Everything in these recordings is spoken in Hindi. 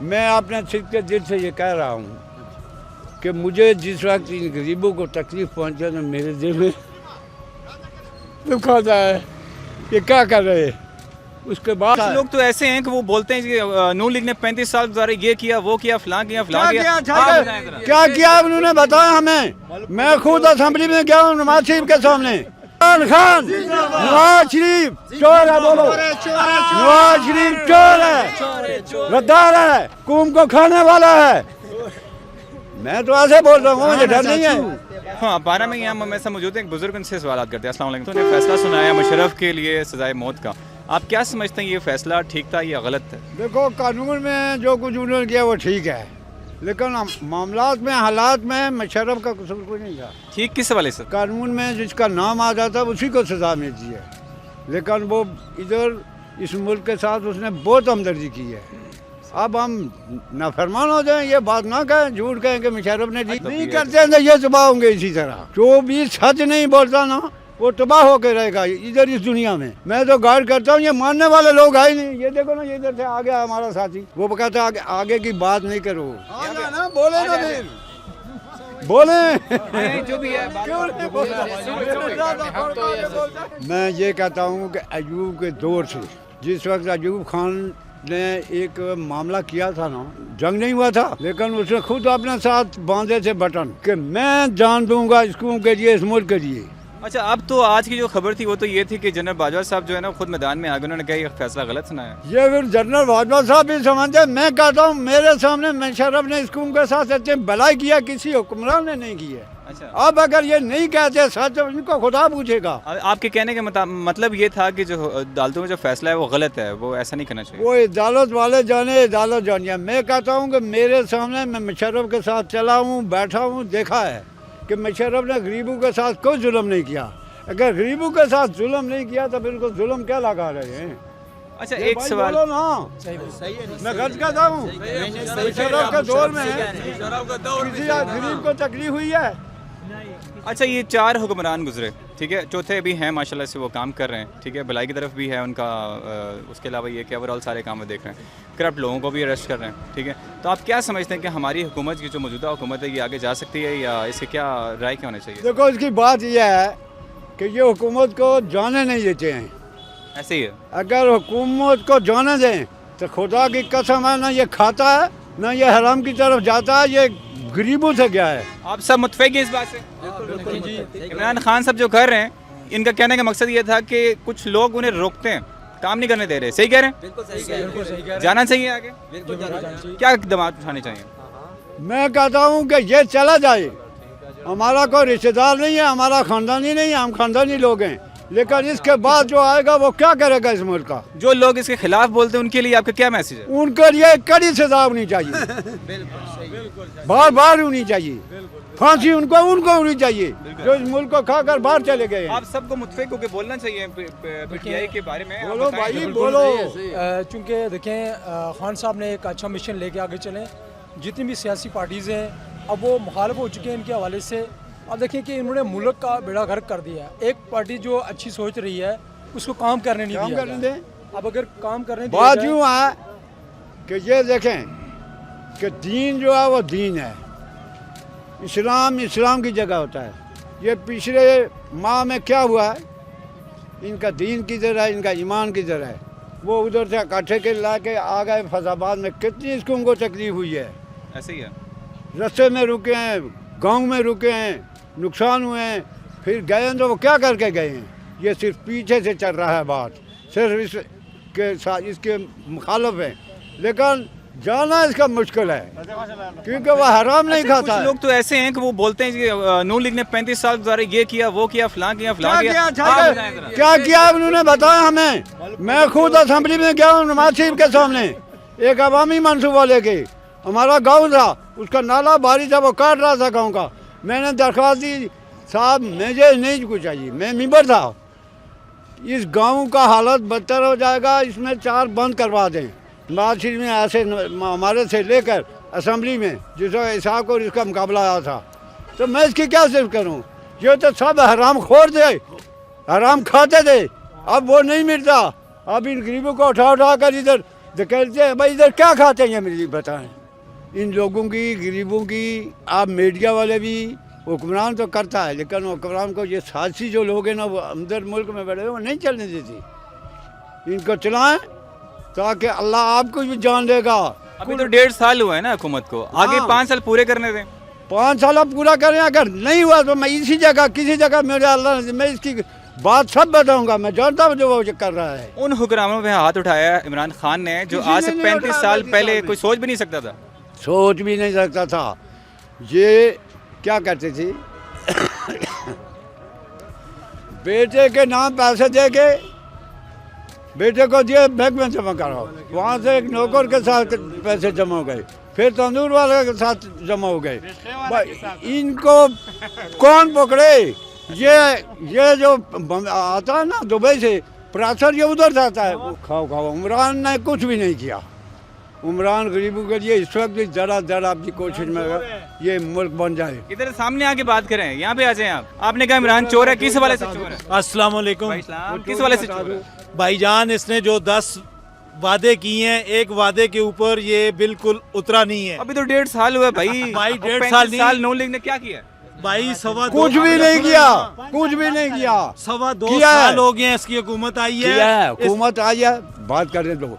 मैं अपने सिक्के दिल से ये कह रहा हूँ कि मुझे जिस वक्त इन गरीबों को तकलीफ पहुँचे तो मेरे दिल में दुख आता है कि क्या कर रहे हैं। उसके बाद कुछ लोग तो ऐसे हैं कि वो बोलते हैं कि नून लीग ने 35 साल गुजारे, ये किया वो किया फलां किया फलां किया। क्या किया उन्होंने बताया हमें। मैं खुद असेंबली में गया हूँ नवाज शरीफ के सामने। इमरान खान नवाज शरीफ चोर है, बोलो नवाज शरीफ चोर है, गद्दार है, कौम को खाने वाला है। मैं तो ऐसे बोल रहा हूँ, मुझे डर नहीं है। हाँ 12 में यहाँ मैं सब मौजूद हैं, एक बुजुर्ग उनसे सवाल करते हैं। अस्सलाम वालेकुम। तो फैसला सुनाया मुशर्रफ के लिए सजाए मौत का, आप क्या समझते हैं ये फैसला ठीक था या गलत है? देखो कानून में जो कुछ उन्होंने किया वो ठीक है, लेकिन मामलात में हालात में मुशर्रफ का कसूर कोई नहीं था। ठीक किस हवाले से? कानून में जिसका नाम आ जाता है उसी को सजा मिलती है, लेकिन वो इधर इस मुल्क के साथ उसने बहुत हमदर्दी की है। अब हम नाफरमान हो जाएं, ये बात ना कहें, झूठ कहें कि मुशर्रफ ने ठीक नहीं करते हैं तो ये तबाह होंगे। इसी तरह जो भी सच नहीं बोलता ना वो तबाह होकर रहेगा इधर इस दुनिया में। मैं तो गाइड करता हूँ, ये मानने वाले लोग है ही नहीं। ये देखो ना, ये इधर से आ गया हमारा साथी, वो कहता है आगे की बात नहीं करो। ना बोले ना फिर बोले जो भी है मैं ये कहता हूँ कि अयूब के दौर से, जिस वक्त अयूब खान ने एक मामला किया था ना, जंग नहीं हुआ था, लेकिन उसने खुद अपने साथ बांधे थे बटन कि मैं जान दूंगा इस कौम के लिए, इस मुल्क के लिए। अच्छा, अब तो आज की जो खबर थी वो तो ये थी कि जनरल बाजवा साहब जो है ना खुद मैदान में आ गए, उन्होंने कहा ये फैसला गलत सुनाया। ये फिर जनरल बाजवा साहब भी समझते। मैं कहता हूँ मेरे सामने मुशर्रफ ने इस कौम के साथ इतनी भलाई किया, किसी हुक्मरान ने नहीं की है। अच्छा, अब अगर ये नहीं कहते सच तो इनको खुदा पूछेगा। आपके कहने के मतलब ये था कि जो अदालतों में जो फैसला है वो गलत है, वो ऐसा नहीं करना चाहिए। वो अदालत वाले जाने, अदालत जानिए। मैं कहता हूँ कि मेरे सामने मैं मुशर्रफ के साथ चला हूँ, बैठा हूँ, देखा है कि मुशर्रफ ने गरीबों के साथ कोई जुल्म नहीं किया। अगर गरीबों के साथ जुल्म नहीं किया तो फिर उनको जुल्म क्या लगा रहे हैं। अच्छा, एक सवाल ना, मैं गलत कहता हूँ। मुशर्रफ के दौर में किसी गरीब को तकलीफ हुई है? अच्छा, ये 4 हुक्मरान गुजरे, ठीक है, चौथे अभी हैं माशाल्लाह से वो काम कर रहे हैं, ठीक है, भलाई की तरफ भी है उनका। उसके अलावा ये कि ओवरऑल सारे काम वो देख रहे हैं, करप्ट लोगों को भी अरेस्ट कर रहे हैं, ठीक है। तो आप क्या समझते हैं कि हमारी हुकूमत की जो मौजूदा हुकूमत है ये आगे जा सकती है या इससे क्या राय क्या होना चाहिए? देखो, इसकी बात यह है कि ये हुकूमत को जाने नहीं देते हैं। ऐसे ही है। अगर हुकूमत को जाने दें तो खुदा की कसम है, ना ये खाता है ना ये हराम की तरफ जाता है, ये गरीबों से गया है। आप सब मुतफिक हैं इस बात से? इमरान खान साहब जो कर रहे हैं, इनका कहने का मकसद ये था कि कुछ लोग उन्हें रोकते हैं, काम नहीं करने दे रहे। सही कह रहे हैं? बिल्कुल सही कह रहे हैं। जाना चाहिए आगे, क्या इकदाम उठाने चाहिए? मैं कहता हूँ कि ये चला जाए। हमारा कोई रिश्तेदार नहीं है, हमारा खानदानी नहीं है, हम खानदानी लोग हैं, लेकिन इसके बाद जो आएगा वो क्या करेगा इस मुल्क का। जो लोग इसके खिलाफ बोलते हैं उनके लिए आपका क्या मैसेज है? उनके लिए कड़ी सजा होनी चाहिए, बार बार होनी चाहिए, फांसी उनको होनी चाहिए, जो इस मुल्क को खाकर बाहर चले गए। आप सबको मुतफिक होकर बोलना चाहिए पीटीआई के बारे में। बोलो भाई बोलो। चूँकि देखें, खान साहब ने एक अच्छा मिशन लेके आगे चले। जितनी भी सियासी पार्टीज़ हैं अब वो मुखालिफ हो चुके हैं इनके हवाले से। अब देखिए कि इन्होंने मुल्क का बेड़ा गर्क कर दिया है। एक पार्टी जो अच्छी सोच रही है उसको काम करने नहीं दिया गया। अब अगर काम करने बात यूँ है कि ये देखें कि दीन जो है वो दीन है, इस्लाम की जगह होता है। ये पिछले माह में क्या हुआ है, इनका दीन किधर है, इनका ईमान किधर है। वो उधर से इकट्ठे के ला के आ गए फैजाबाद में, कितनी इसको उनको तकलीफ हुई है। ऐसे ही है, रास्ते में रुके हैं, गांव में रुके हैं, नुकसान हुए हैं, फिर गए हैं तो वो क्या करके गए हैं। ये सिर्फ पीछे से चल रहा है बात, सिर्फ इसके साथ इसके मुखालिफ है, लेकिन जाना इसका मुश्किल है क्योंकि वह हराम नहीं खाता। कुछ लोग तो ऐसे हैं कि वो बोलते हैं कि नून लीग ने 35 साल गुजारे, ये किया वो किया फलां किया फलां किया। क्या किया उन्होंने बताया हमें। मैं खुद असेंबली में गया हूँ नवाज शरीफ के सामने, एक अवामी मनसूबा लेके। हमारा गांव था, उसका नाला भारी था, वो काट रहा था गांव का। मैंने दरख्वास्त दी, साहब मुझे नहीं कुछ चाहिए, मैं मेंबर था, इस गांव का हालत बदतर हो जाएगा, इसमें 4 बंद करवा दें। नवाज शरीफ में ऐसे हमारे से लेकर असेंबली में जिसका इसाक और इसका मुकाबला आया था, तो मैं इसकी क्या सिर्फ करूँ। ये तो सब हराम खोर थे, हराम खाते थे, अब वो नहीं मिलता। अब इन गरीबों को उठा कर इधर तो कहते हैं भाई इधर क्या खाते हैं मुझे बताएं। इन लोगों की गरीबों की आप मीडिया वाले भी हुक्मरान तो करता है, लेकिन हुक्मरान को ये साथी जो लोग हैं ना वो अंदर मुल्क में बैठे वो नहीं चलने देती। इनको चलाएं ताकि अल्लाह आपको भी जान देगा। अभी तो 1.5 साल हुआ है ना हुकूमत को, आगे हाँ। 5 साल पूरे करने दें। 5 साल अब पूरा करें, अगर नहीं हुआ तो मैं इसी जगह किसी जगह मेरे अल्लाह ने मैं इसकी बात सब बताऊंगा। मैं जानता हूँ जो वो कर रहा है। उन हुक्मरानों पे हाथ उठाया इमरान खान ने जो किसी आज से ने नहीं 35 उठाया, साल 35 पहले साल में। कोई सोच भी नहीं सकता था। सोच भी नहीं सकता था। ये क्या करते थे बेटे के नाम पैसे दे के बेटे को दिए बैंक में जमा कराओ, वहाँ से एक नौकर के साथ पैसे जमा हो गए, फिर तंदूर वाले के साथ जमा हो गए। इनको कौन पकड़े? ये जो आता है ना दुबई से प्रेशर ये उधर से आता है। वो खाओ खाओ। उमरान ने कुछ भी नहीं किया। उमरान गरीबों के लिए इस वक्त भी जरा अपनी कोशिश में ये मुल्क बन जाए। इधर सामने आके बात करें, यहाँ पे आ जाएं आप। आपने कहा इमरान चोर है, किस हवाले से चोर है? अस्सलाम वालेकुम भाई इस्लाम, किस हवाले से चोर है? भाईजान, इसने जो 10 वादे किए हैं, एक वादे के ऊपर ये बिल्कुल उतरा नहीं है। अभी तो 1.5 साल हुआ है भाई। भाई, 1.5 35 साल नहीं। साल नून लीग ने क्या किया? भाई कुछ भी नहीं किया, कुछ भी नहीं किया। 2.25 किया है। साल हो गए हैं इसकी हुकूमत आई है। किया है, हुकूमत आई है। बात करें तो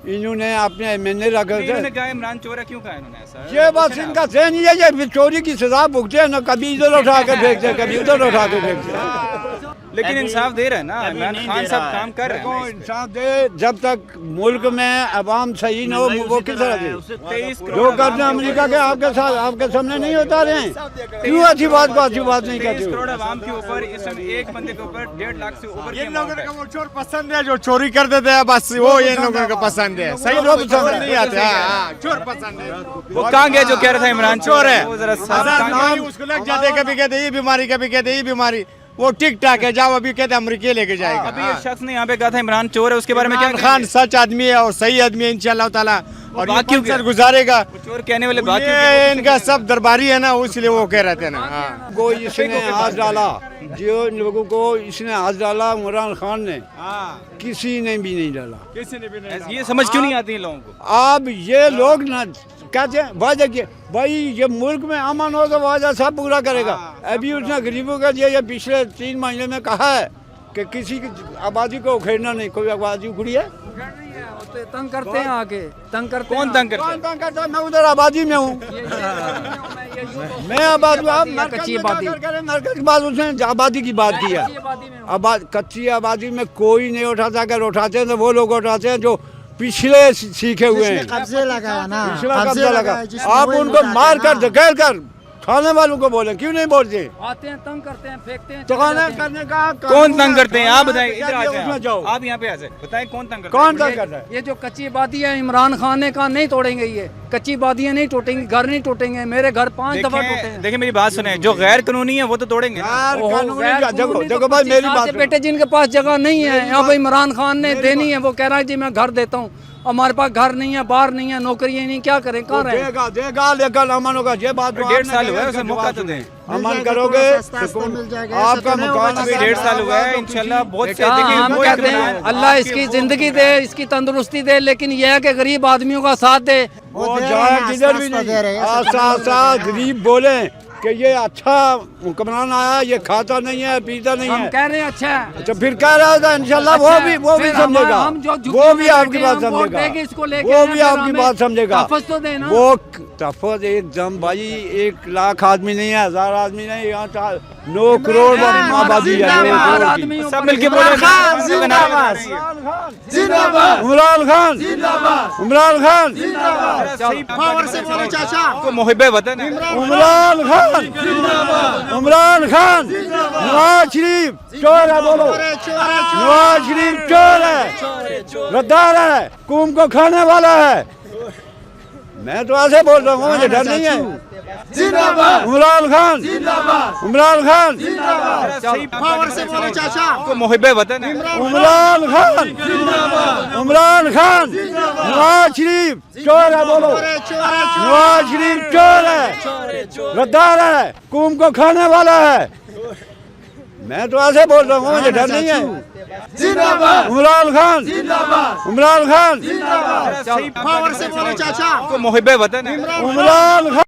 इन्होंने अपने मैंने रखा इन्होंने कहा इमरान चोर है, क्यों कहा इन्होंने ऐसा? ये बस इनका सहन ही है। ये चोरी की सजा भुगते हैं ना, कभी इधर उठा के फेंकते कभी उधर उठा के फेंकते। लेकिन इंसाफ दे रहा है ना इमरान खान साहब, काम कर रहे हैं। इंसाफ दे। जब तक मुल्क में अवाम सही न हो वो किस तरह दे? 23 जो करते हैं अमेरिका के आपके साथ आपके सामने नहीं होता रहे, क्यों अच्छी बात को अच्छी बात नहीं 23 कहते करोड़ हो? आवाम के ऊपर इस समय एक बंदे के ऊपर 1.5 लाख से ऊपर की इन लोगों amount है। को वो चोर पसंद है जो चोरी कर देते हैं, बस वो इन लोगों को पसंद है। सही लोग चोर नहीं आते। हाँ, चोर पसंद है। वो कहाँ गया जो कह रहा था इमरान चोर है। वो जरा साफ हजार कहाँ नाम गया? उसको लग जाते, कभी कहते ये बीमारी, कभी कहते ये बीमारी। वो टिक टाक है, जाओ अभी कहते अमरीका लेके जाएगा। अभी एक शख्स ने यहाँ पे कहा था इमरान चोर है, उसके बारे में क्या इमरान खान सच आदमी है और सही आदमी है इंशाल्लाह ताला, और ये बाकियों पंचर के- गुजारेगा। चोर कहने वाले बात ये इनका सब दरबारी है ना, इसलिए वो कह रहे थे ना। हाँ। को इसने हाथ डाला, जो इन लोगों को इसने हाथ डाला इमरान खान ने, किसी ने भी नहीं डाला। किसी ने भी नहीं। ये समझ क्यों नहीं आती इन लोगों को? अब ये लोग ना कहते हैं वादा किए भाई ये मुल्क में अमन हो तो वादा सब पूरा करेगा। अभी उसने गरीबों के लिए ये पिछले 3 महीने में कहा है कि किसी की आबादी को उखेड़ना नहीं। कोई आबादी उखड़ी है? तंग करते हैं, आके तंग करते कौन हैं। तंग करता कौन है? तंग करता है? मैं उधर आबादी में हूँ। मैं आबादी कच्ची आबादी। मरकज की बात उसने आबादी की बात की है। कच्ची आबादी में कोई नहीं उठाता। अगर उठाते हैं तो वो लोग उठाते हैं जो पिछले सीखे हुए हैं। कब्जे लगाया ना, पिछला कब्जा लगा। आप उनको मार कर धकेल कर खाने वालों को बोले, क्यों नहीं बोलते? आते हैं, तंग करते हैं, फेंकते हैं, तो चले खाना जाते हैं। करने का कौन तंग करते हैं? आप बताएं, इधर आ उसमें जाए जाओ। आप यहाँ पे आ जाए, बताएं कौन तंग करते कौन तंग कर रहा है? ये जो कच्ची आबादी है, इमरान खान ने कहा नहीं तोड़ेंगे। ये कच्ची आबादियाँ नहीं टूटेंगी, घर नहीं टूटेंगे। मेरे घर 5 दफा टूटे देखिए हैं। देखिए मेरी बात सुने, जो गैर कानूनी है वो तो तोड़ेंगे ना। यार ओहो, कानूनी गैर का- देखो कानूनी देखो तो भाई 25 मेरी साल बात से सुनो। बेटे जिनके पास जगह नहीं है, यहाँ पे इमरान खान ने देनी है, वो कह रहा है जी मैं घर देता हूँ। हमारे पास घर नहीं है, बाहर नहीं है, नौकरी नहीं, क्या करें, कहाँ रहे? देगा देगा लेकिन अमन होगा। ये बात तो 1.5 आपने साल कही हुआ है, है, उसे इसका मौका जवाब तो सुने। दें। अमन करोगे सस्ता मिल जाएगा, आपका ऐसा तो नहीं मकान होगा। अभी 1.5 साल हुआ है, इंशाल्लाह बहुत से हाँ, देखिए हम कोई कहते इतना- हैं अल्लाह इसकी जिंदगी दे, इसकी तंदुरुस्ती दे, लेकिन यह है कि गरीब आदमियों का साथ दे। वो दे रहे जाए हैं, किधर भी आस्ता-आस्ता नहीं। दे रहे हैं, ऐसा आस्ता आस्ता गरीब बोले कि ये अच्छा हुक्मरान आया, ये खाता नहीं है, पीता नहीं हम है। कह रहे हैं अच्छा है। तो फिर कह रहा था इंशाल्लाह वो भी फिर समझेगा। हम जो झुग्गी वो में भी आपकी बैठे बात हैं, हम वोट समझेगा। देंगे, इसको लेके वो आए, भी फिर आपकी हमें बात समझेगा। तहफ़्फ़ुज़ तो देना। वो तफत एकदम भाई 1 लाख आदमी नहीं है, 1000 आदमी नहीं, यहाँ 9 करोड़ आबादी है। 9 हज़ार करोड़ आदमी की। ऊपर सब मिलके इमरान बोले खान जिंदाबाद। इमरान खान इमरान खान पावर से बोलो चाचा। को मोहिब्बे वतन है। इमरान खान इमरान खान नवाज शरीफ चोर है। बोलो नवाज शरीफ चोर है, गद्दार है, कौम को खाने वाला है। मैं तो ऐसे बोल रहा हूँ, मुझे डर नहीं है। इमरान खान इमरान खान पावर से बोलो चाचा। को मोहिब्बे वतन है। इमरान खान इमरान खान नवाज शरीफ चोर है। बोलो नवाज शरीफ चोर है, गद्दार है, कौम को खाने वाला है। मैं तो ऐसे बोल रहा हूँ, मुझे डर नहीं है। इमरान खान, इमरान खान, सही पावर से बोलो चाचा, तो मुहिब्बे वतन है। इमरान खान।